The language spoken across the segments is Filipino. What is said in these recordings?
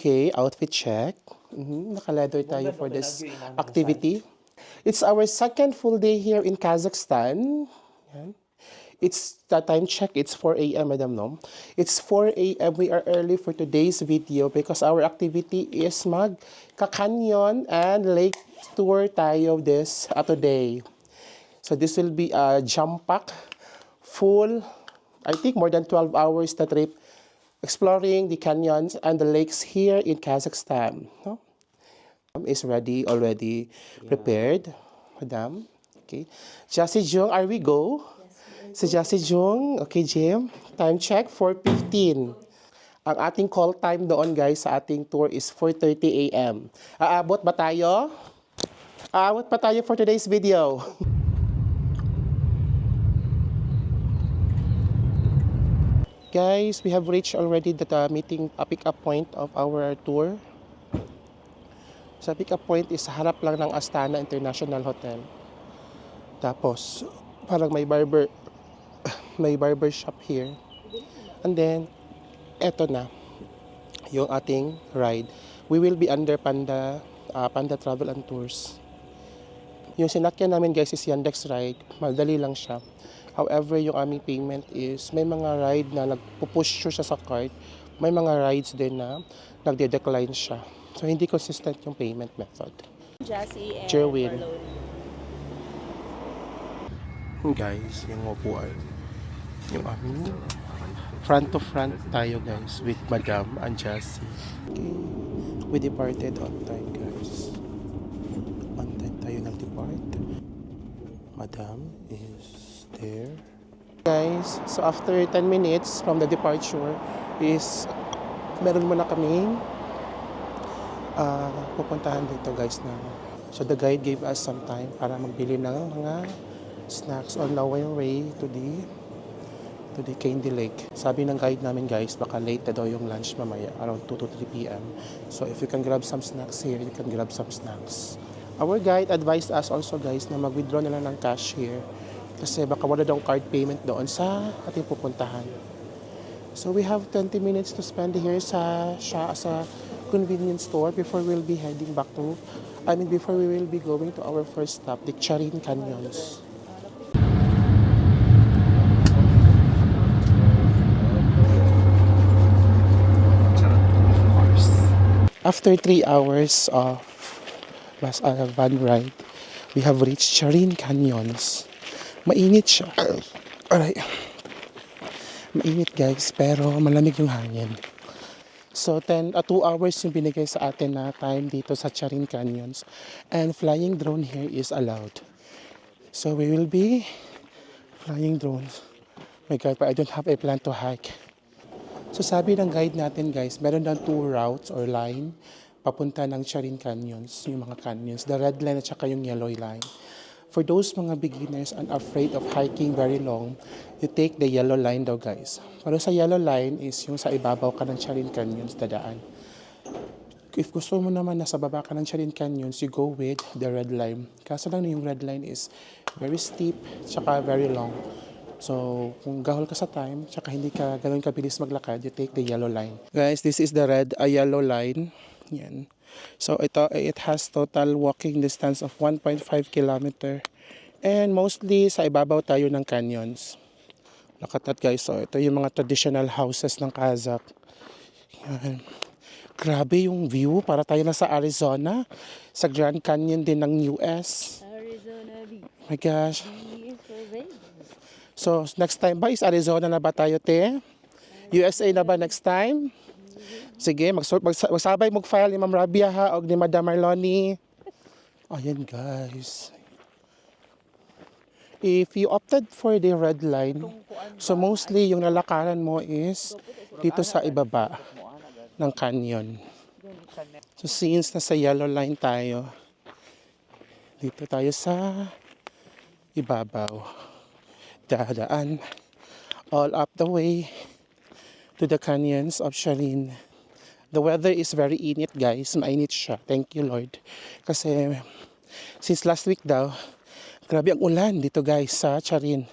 Okay, outfit check. Naka-leather tayo for this activity. It's our second full day here in Kazakhstan. Yan. It's the time check, it's 4 a.m. Madam No. It's 4 a.m. We are early for today's video because our activity is mag-canyon and lake tour tayo this today. So this will be a jump pack, full, I think more than 12 hours na trip, exploring the canyons and the lakes here in Kazakhstan. No? Is ready, already prepared, Madam. Okay. Jassy Jung, are we go? Si Jassy Jung, okay Jim, time check, 4:15. Ang ating call time doon guys sa ating tour is 4:30 a.m. Aabot ba tayo? Aabot pa tayo for today's video. Guys, we have reached already the meeting pick-up point of our tour. Sa pick-up point is harap lang ng Astana International Hotel. Tapos, parang may barber shop here. And then, eto na, yung ating ride. We will be under Panda Travel and Tours. Yung sinakyan namin guys is Yandex Ride. Madali lang siya. However, yung aming payment is may mga ride na nagpupush siya sa card. May mga rides din na nagde-decline siya. So, hindi consistent yung payment method. Jassy and Jerwin. Marlon. Guys, yung upuan. Yung aming front to front tayo guys with Madam and Jassy. Okay. We departed on time guys. On time tayo nag-depart. Madam is there. Guys, so after 10 minutes from the departure is meron muna kaming pupuntahan dito guys na. So the guide gave us some time para magbili ng mga snacks on our way to the Candy Lake. Sabi ng guide namin guys, baka late na daw yung lunch mamaya, around 2 to 3 p.m. So if you can grab some snacks here, you can grab some snacks. Our guide advised us also guys na mag-withdraw na lang ng cash here kasi baka wala daw card payment doon sa ating pupuntahan. So we have 20 minutes to spend here sa convenience store before we'll be heading back to, before we will be going to our first stop, the Charin Canyons. After 3 hours of van ride, we have reached Charin Canyons. Mainit siya. Alright. Mainit guys, pero malamig yung hangin. So 2 hours yung binigay sa atin na time dito sa Charin Canyons. And flying drone here is allowed. So we will be flying drones. My God, but I don't have a plan to hike. So sabi ng guide natin guys, meron daw 2 routes or line papunta ng Charin Canyons, yung mga canyons, the red line at saka yung yellow line. For those mga beginners and afraid of hiking very long, you take the yellow line daw guys. Pero sa yellow line is yung sa ibabaw ka ng Charin Canyons dadaan. If gusto mo naman nasa baba ka ng Charin Canyons, you go with the red line. Kaso lang yung red line is very steep, saka very long. So, kung gahol ka sa time, tsaka hindi ka ganoon kabilis maglakad, you take the yellow line. Guys, this is the yellow line. Yan. So, it has total walking distance of 1.5 kilometer. And mostly, sa ibabaw tayo ng canyons. Nakatat guys, so ito yung mga traditional houses ng Kazakh. Yan. Grabe yung view, para tayo na sa Arizona. Sa Grand Canyon din ng US. Arizona Beach. My gosh. So, next time ba is Arizona na ba tayo, te? USA na ba next time? Sige, magsabay mag-file ni Ma'am Rabia ha, o ni Madam Marloni. Ayan, guys. If you opted for the red line, so mostly yung lalakaran mo is dito sa ibaba ng canyon. So, since nasa yellow line tayo, dito tayo sa ibabaw. Dadaan all up the way to the canyons of Charin. The weather is very init guys, mainit siya. Thank you Lord. Kasi since last week daw, grabe ang ulan dito guys sa Charin.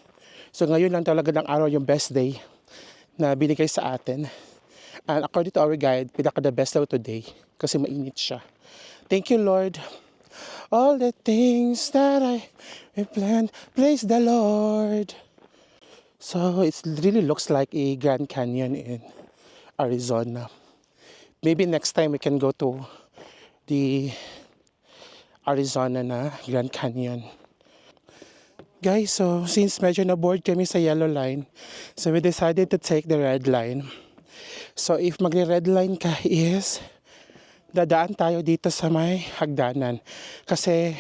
So ngayon lang talaga ng araw yung best day na binigay sa atin. And according to our guide, pinaka the best daw today kasi mainit siya. Thank you, Lord. All the things that I planned, praise the Lord. So it really looks like a Grand Canyon in Arizona. Maybe next time we can go to the Arizona na Grand Canyon. Guys, so since medyo na bored kami sa yellow line, so we decided to take the red line. So if magre-red line ka is dadaan tayo dito sa may hagdanan. Kasi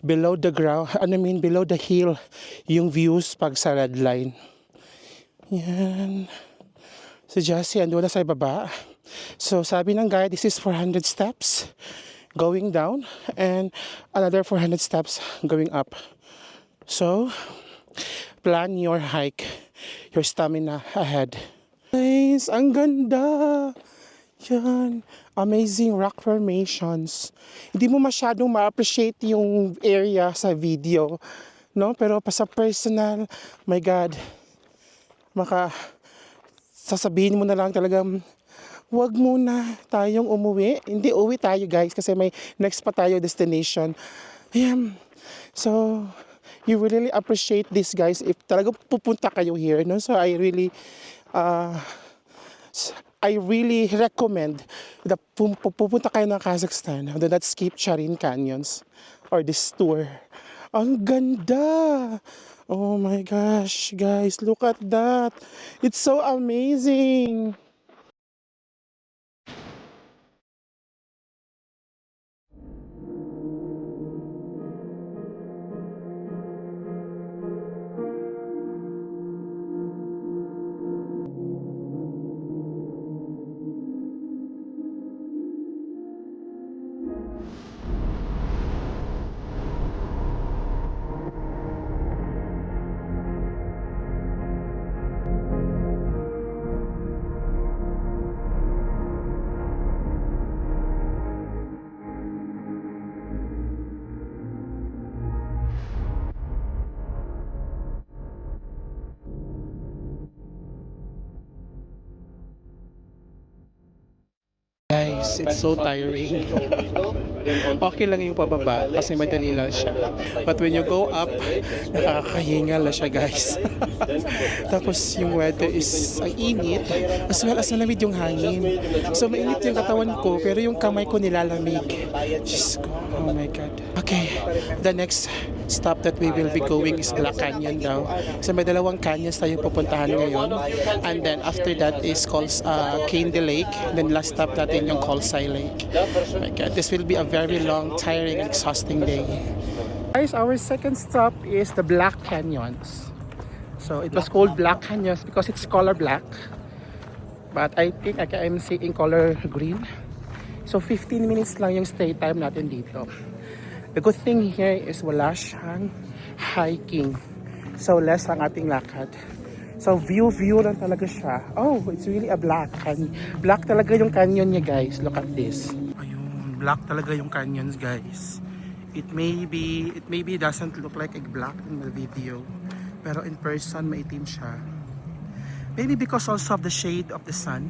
below the ground, below the hill yung views pag sa red line. Yan. So Jessie, ando na sa baba. So sabi ng guide, this is 400 steps going down and another 400 steps going up. So, plan your hike, your stamina ahead. Guys, ang ganda! Yan, amazing rock formations. Hindi mo masyadong ma-appreciate yung area sa video, no? Pero pa sa personal, my God, sasabihin mo na lang talagang, wag muna tayong umuwi. Hindi uwi tayo guys kasi may next pa tayo destination. Ayan. So, you really appreciate this guys if talaga pupunta kayo here, no? So I really recommend that pupunta kayo ng Kazakhstan. Do not skip Chariin Canyons or this tour. Ang ganda! Oh my gosh, guys, look at that. It's so amazing. Guys, it's so tiring. Okay lang yung pababa kasi madali lang siya. But when you go up, nakakahingal na siya guys. Tapos yung weather is ang init as well as malamig yung hangin. So mainit yung katawan ko pero yung kamay ko nilalamig. Diyos ko, oh my God. Okay, the next stop that we will be going is Black Canyon daw. So may dalawang canyons tayo pupuntahan ngayon. And then after that is called Candy Lake. Then last stop natin yung Colsay Lake. Oh my God, this will be a very long, tiring, exhausting day. Guys, our second stop is the Black Canyons. So it was called Black Canyons because it's color black. But I think I'm seeing color green. So 15 minutes lang yung stay time natin dito. The good thing here is wala siyang hiking. So less ang ating lakad. So view lang talaga siya. Oh, it's really a black canyon. Black talaga yung canyon niya guys. Look at this. Ayun, black talaga yung canyons guys. It maybe doesn't look like a black in the video. Pero in person maitim siya. Maybe because also of the shade of the sun.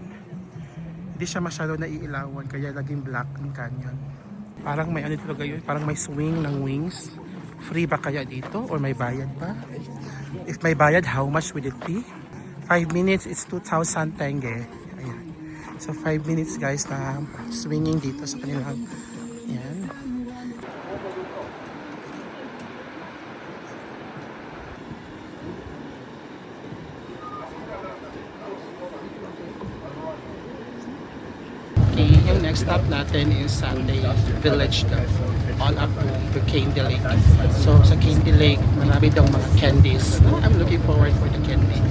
Hindi siya masyado naiilawan kaya naging black yung canyon. Parang may ano talaga yun, parang may swing ng wings. Free ba kaya dito or may bayad pa? If may bayad, how much would it be? 5 minutes, it's 2,000 tenge. Ayan. So 5 minutes guys na swinging dito sa kanilang. Ayan. Okay, yung next stop natin is Sunday Village daw. On up to Candy Lake. So sa Candy Lake, marami daw mga candies. I'm looking forward for the candy.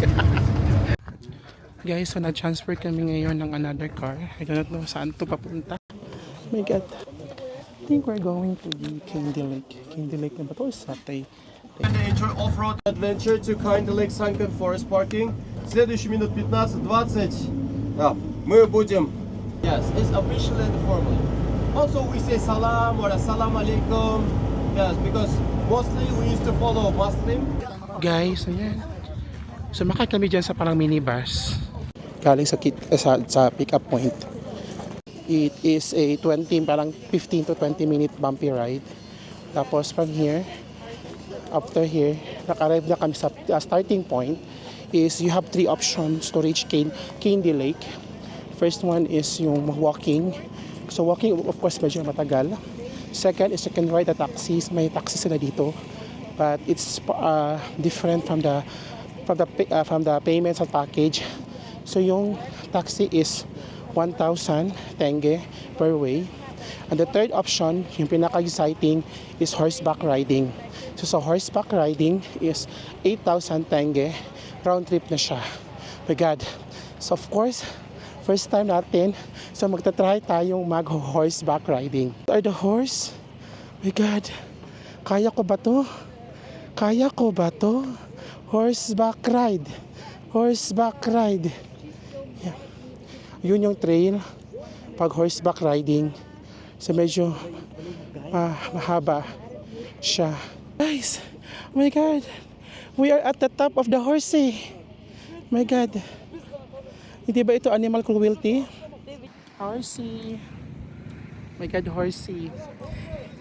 Guys, so na-transfer kami ngayon ng another car. I don't know saan to papunta. Oh my God. I think we're going to the Candy Lake. Candy Lake na ba to? Satay. Enjoy off-road adventure to Candy Lake Sunken Forest Parking. Следующие минут 15-20. Да, мы будем. Yes, it's official and formal. Also, we say salam or assalamu alaikum. Yes, because mostly we used to follow Muslim. Guys, ayan. Sumakay kami dyan sa parang minibus. galing sa pick up point. It is a 20, parang 15 to 20 minute bumpy ride. Tapos from here, after here, naka-arrive na kami sa starting point is you have three options to reach Candy Lake. First one is yung walking. So walking, of course, medyo matagal. Second is you can ride the taxis. May taxi sila dito. But it's different from the payments of package. So yung taxi is 1,000 tenge per way. And the third option, yung pinaka-exciting, is horseback riding. So sa horseback riding is 8,000 tenge. Round trip na siya. My God. So of course, first time natin, so magta-try tayong mag-horseback riding. Are the horse? My God. Kaya ko ba to? Kaya ko ba to? Horseback ride. Horseback ride. Yeah. Yun yung trail pag horseback riding. So medyo mahaba siya. Guys, oh my God. We are at the top of the horsey. My God. Hindi ba ito animal cruelty? Horsey. My God, horsey.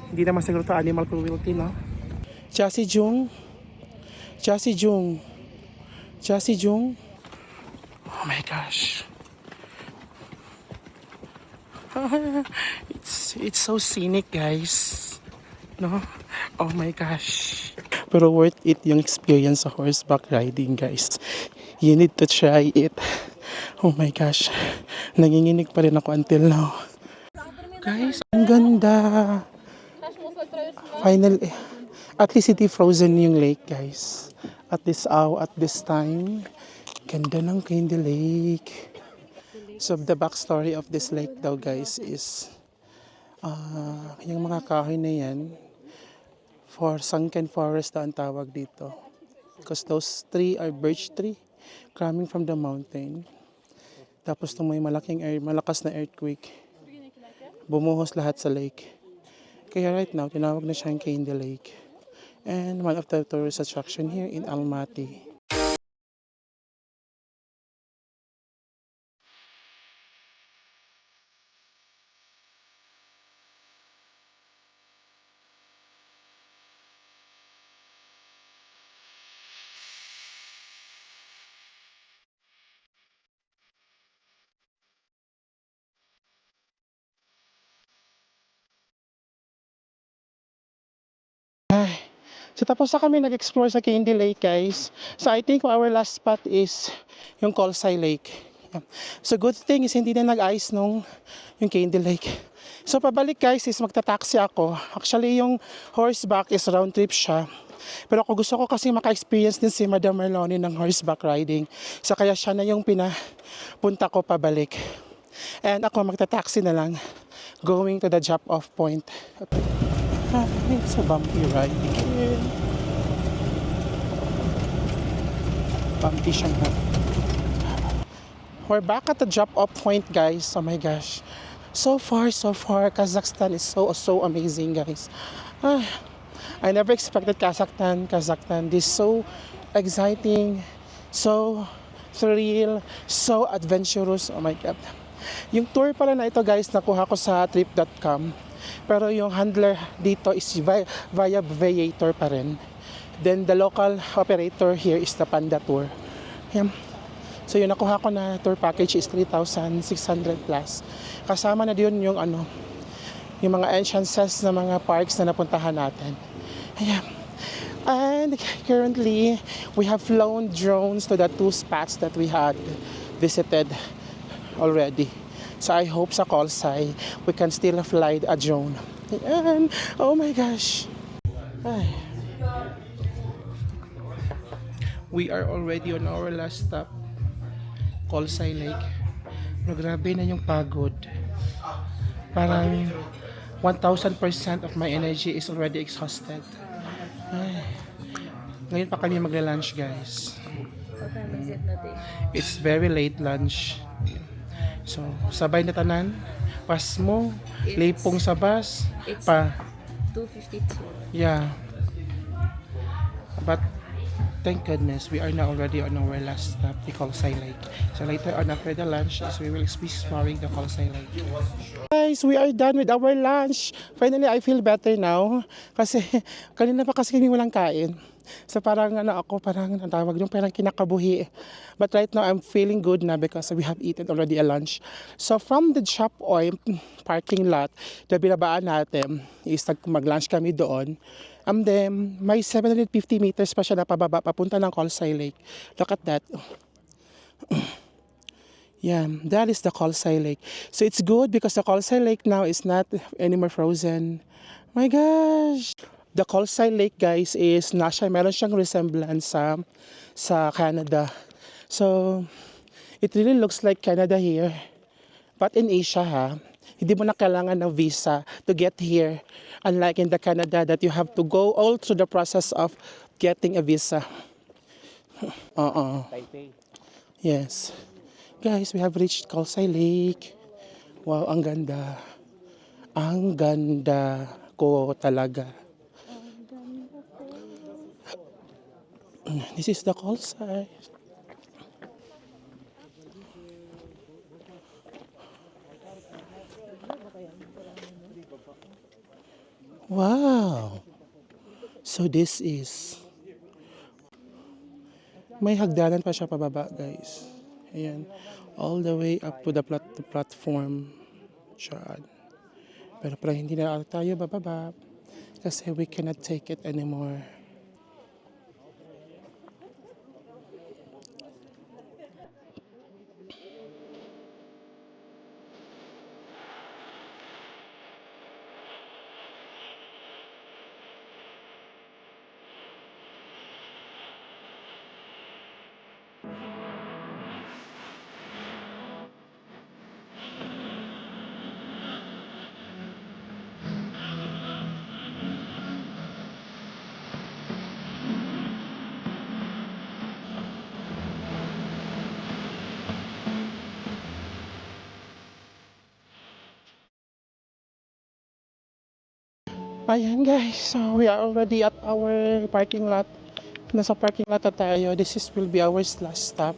Hindi naman siguro ito animal cruelty, no? Chasi Jung. Chasi Jung. Chasi Jung. Oh my gosh. It's so scenic, guys. No? Oh my gosh. Pero worth it yung experience sa horseback riding, guys. You need to try it. Oh my gosh. Nanginginig pa rin ako until now. Guys, ang ganda. Finally, at least hindi frozen yung lake, guys. At this hour, at this time, ganda ng Candy Lake. So the backstory of this lake daw, guys, is yung mga kahoy na yan, for sunken forest daw ang tawag dito. Because those tree are birch tree coming from the mountain. Tapos nung may malakas na earthquake, bumuhos lahat sa lake. Kaya right now, tinawag na siyang Candy Lake. And one of the tourist attraction here in Almaty. So tapos na kami nag-explore sa Candy Lake, guys. So I think our last spot is yung Colsay Lake. Yeah. So good thing is hindi na nag-ice yung Candy Lake. So pabalik, guys, is magta-taxi ako. Actually yung horseback is round trip siya. Pero ako gusto ko kasi maka-experience din si Madam Merloni ng horseback riding. So kaya siya na yung pinapunta ko pabalik. And ako magta-taxi na lang going to the drop-off point. It's a bumpy ride again. Bumpy siya na. We're back at the drop-off point, guys. Oh my gosh. So far, Kazakhstan is so amazing, guys. I never expected Kazakhstan. This is so exciting, so thrill, so adventurous. Oh my God. Yung tour pala na ito, guys, nakuha ko sa trip.com. Pero yung handler dito is via Viator pa rin. Then the local operator here is the Panda Tour. Yan. So yung nakuha ko na tour package is 3,600 plus. Kasama na diyon yung yung mga entrances na mga parks na napuntahan natin. Ayan. And currently, we have flown drones to the two spots that we had visited already. So I hope sa Colsay, we can still fly a drone. Ayan. Oh my gosh. Ay. We are already on our last stop, Colsay Lake. Pero grabe na yung pagod. Parang 1,000% of my energy is already exhausted. Ay. Ngayon pa kami magla-lunch, guys. It's very late lunch. So, sabay na tanan. Pas mo, lipong sa bus. It's pa 2:52. Yeah. But Thank goodness we are now already on our last stop, the Colsay Lake. So later on after the lunch, we will be exploring the Colsay Lake. Guys, we are done with our lunch. Finally, I feel better now. Kasi kanina pa kasi kami walang kain. So parang parang natawag yung parang kinakabuhi. But right now, I'm feeling good na because we have eaten already a lunch. So from the shop oil parking lot, na binabaan natin, is mag-lunch kami doon. And then, may 750 meters pa siya na pababa, papunta ng Colsay Lake. Look at that. Yeah, that is the Colsay Lake. So it's good because the Colsay Lake now is not anymore frozen. My gosh! The Colsay Lake, guys, is meron siyang resemblance sa Canada. So, it really looks like Canada here. But in Asia, hindi mo na kailangan ng visa to get here. Unlike in the Canada that you have to go all through the process of getting a visa. Taipei. Yes. Guys, we have reached Colsay Lake. Wow, ang ganda. Ang ganda ko talaga. This is the Colsay. Wow! So this is... May hagdanan pa siya pababa, guys. Ayan. All the way up to the platform. Siya. Pero parang hindi na tayo bababa. Kasi we cannot take it anymore. Ayan guys, so we are already at our parking lot. Nasa parking lot na tayo. Will be our last stop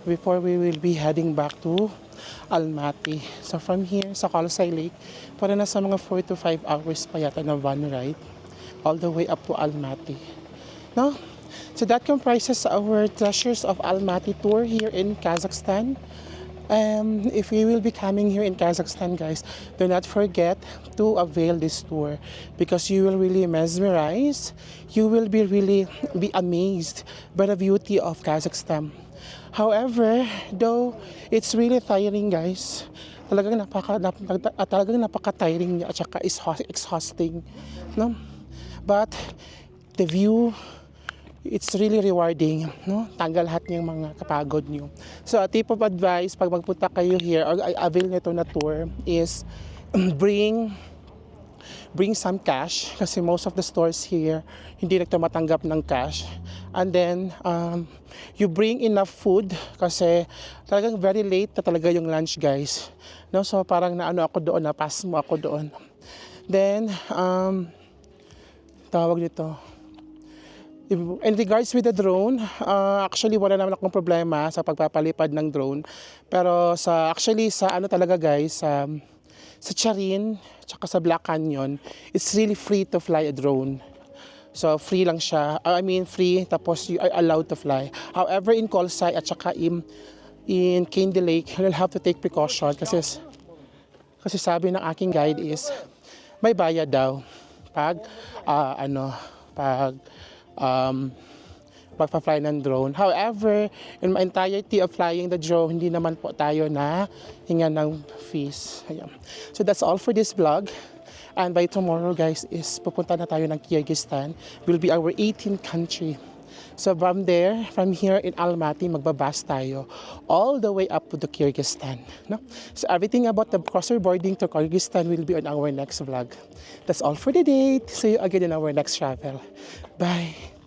before we will be heading back to Almaty. So from here sa Colsay Lake, para na sa mga 4 to 5 hours pa yata na van ride all the way up to Almaty. No? So that comprises our Treasures of Almaty tour here in Kazakhstan. If you will be coming here in Kazakhstan, guys, do not forget to avail this tour because you will really mesmerize. You will be really be amazed by the beauty of Kazakhstan. However, though it's really tiring, guys, talagang napaka-tiring niya at saka exhausting, no? But the view, it's really rewarding, no? Tanggal lahat ng mga kapagod nyo. So, a tip of advice, pag magpunta kayo here, or avail nito na tour, is bring some cash, kasi most of the stores here, hindi nagtumatanggap ng cash. And then, you bring enough food, kasi talagang very late na talaga yung lunch, guys. No? So, parang ako doon, pass mo ako doon. Then, tawag dito, in regards with the drone, actually wala naman akong problema sa pagpapalipad ng drone. Pero actually sa talaga guys, sa Charin, tsaka sa Black Canyon, it's really free to fly a drone. So free lang siya. I mean free, tapos you are allowed to fly. However, in Colsay at tsaka in Candy Lake, you'll have to take precaution kasi sabi ng aking guide is may bayad daw pag pagpa-fly ng drone. However, in my entirety of flying the drone, hindi naman po tayo na hinga ng fees. Ayan. So that's all for this vlog. And by tomorrow, guys, is pupunta na tayo ng Kyrgyzstan. Will be our 18th country. So from here in Almaty, magbabas tayo all the way up to the Kyrgyzstan. No? So everything about the crosser boarding to Kyrgyzstan will be on our next vlog. That's all for the day. See you again in our next travel. Bye!